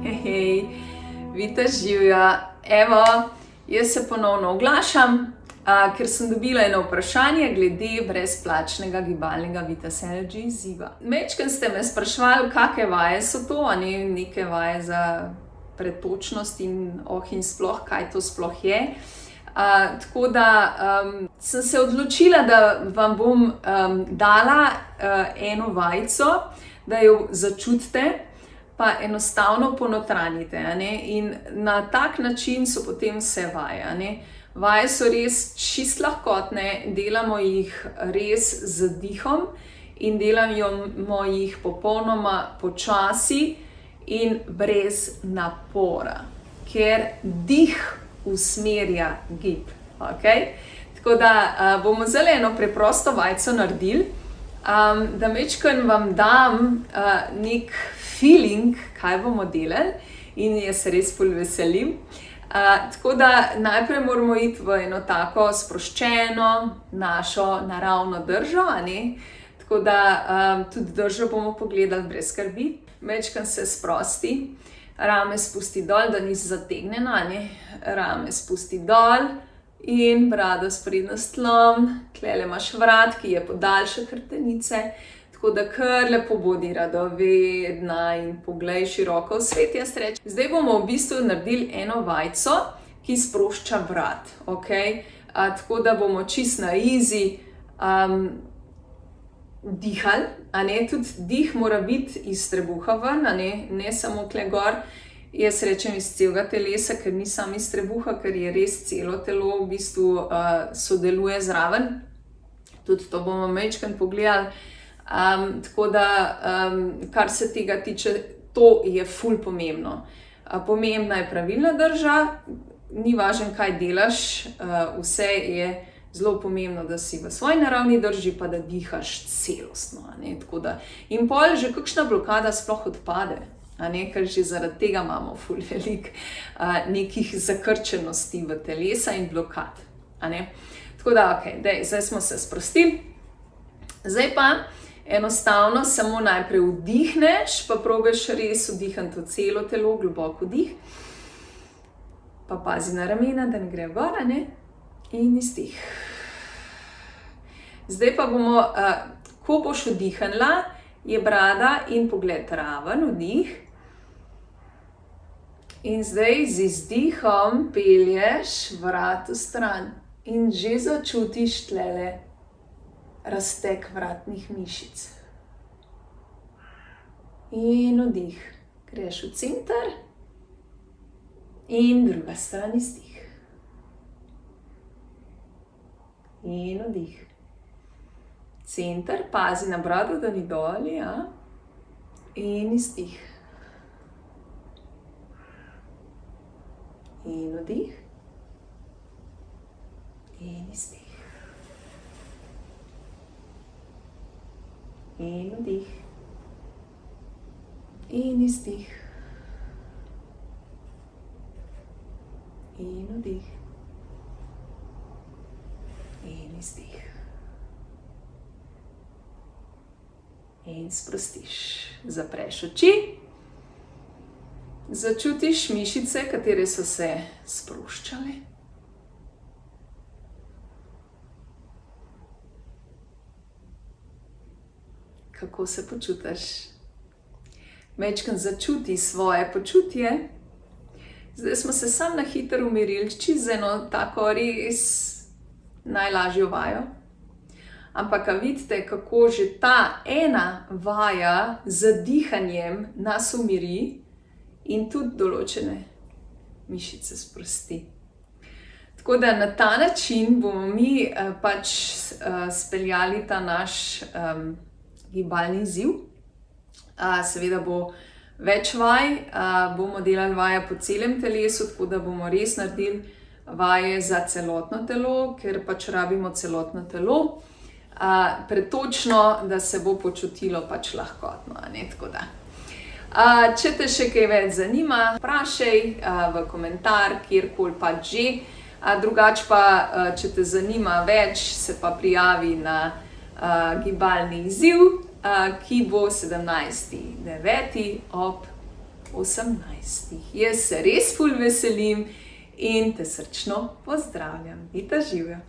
Hej, Vita živja. Evo, jaz se ponovno oglašam, ker sem dobila eno vprašanje glede brezplačnega gibalnega Vitas Energy izziva. Majčkeno ste me spraševali, kakšne vaje so to, a ne neke vaje za pretočnost in sploh, kaj to sploh je. Tako da sem se odločila, da vam bom dala eno vajico, da jo začutite, pa enostavno ponotranjite. In na tak način so potem vse vaje. Vaje so res čist lahkotne, delamo jih res z dihom in delamo jih popolnoma počasi in brez napora, ker dih usmerja gib. Okay? Tako da bomo zdaj eno preprosto vajico naredili, da majčkeno vam dam nek feeling, kaj bomo delali, in jaz se res ful veselim. Tako da najprej moramo iti v eno tako sproščeno, našo naravno držo, tako da tudi držo bomo pogledali brez skrbi. Majčkeno se sprosti, rame spusti dol, da nisi zategnjena, rame spusti dol in brado sprednjo s tlom. Tlele imaš vrat, ki je podaljša hrbtenice, tako da kar lepo bodi radovedna in poglej široko v svet, jaz rečem. Zdaj bomo v bistvu naredili eno vajico, ki sprošča vrat. Okay? Tako da bomo čist na easy dihali. Tudi dih mora biti iz trebuha ven, ne samo tle gor. Jaz rečem iz celega telesa, ker ni samo iz trebuha, ker je res celo telo v bistvu sodeluje zraven. Tudi to bomo majčkeno pogledali. Tako da, kar se tega tiče, to je ful pomembno. Pomembna je pravilna drža, ni važno, kaj delaš, vse je zelo pomembno, da si v svoji naravni drži, pa da dihaš celostno. Tako da, in pol že kakšna blokada sploh odpade, ker že zaradi tega imamo ful veliko nekih zakrčenosti v telesa in blokad. Tako da, zdaj smo se sprostili. Zdaj pa enostavno samo najprej vdihneš, pa probaš res vdihniti v celo telo, globoko dih. Pa pazi na ramena, da ne gre gor, in izdih. Zdaj pa bomo, ko boš vdihnila, je brada in pogled raven, vdih. In zdaj z izdihom pelješ vrat v stran in že začutiš tlele raztek vratnih mišic. In vdih, greš v center in druga stran izdih. In vdih. Center, pazi na brado, da ni dol, in izdih. In vdih. In izdih. In vdih. In izdih. In vdih. In izdih. In sprostiš. Zapreš oči. Začutiš mišice, katere so se sproščale. Kako se počutiš? Majčkeno začuti svoje počutje. Zdaj smo se samo na hitro umirili, čist za eno tako res najlažjo vajo. Ampak vidite, kako že ta ena vaja z dihanjem nas umiri in tudi določene mišice sprosti. Tako da na ta način bomo mi pač speljali ta naš gibalni izziv. Seveda bo več vaj, bomo delali vaje po celem telesu, tako da bomo res naredili vaje za celotno telo, ker pač rabimo celotno telo. Pretočno, da se bo počutilo pač lahkotno. Tako da. Če te še kaj več zanima, vprašaj v komentar, kjerkoli pač že. Drugače pa, če te zanima več, se pa prijavi na gibalni izziv, ki bo 17.9. ob 18. Jaz se res ful veselim in te srčno pozdravljam. Vita živja!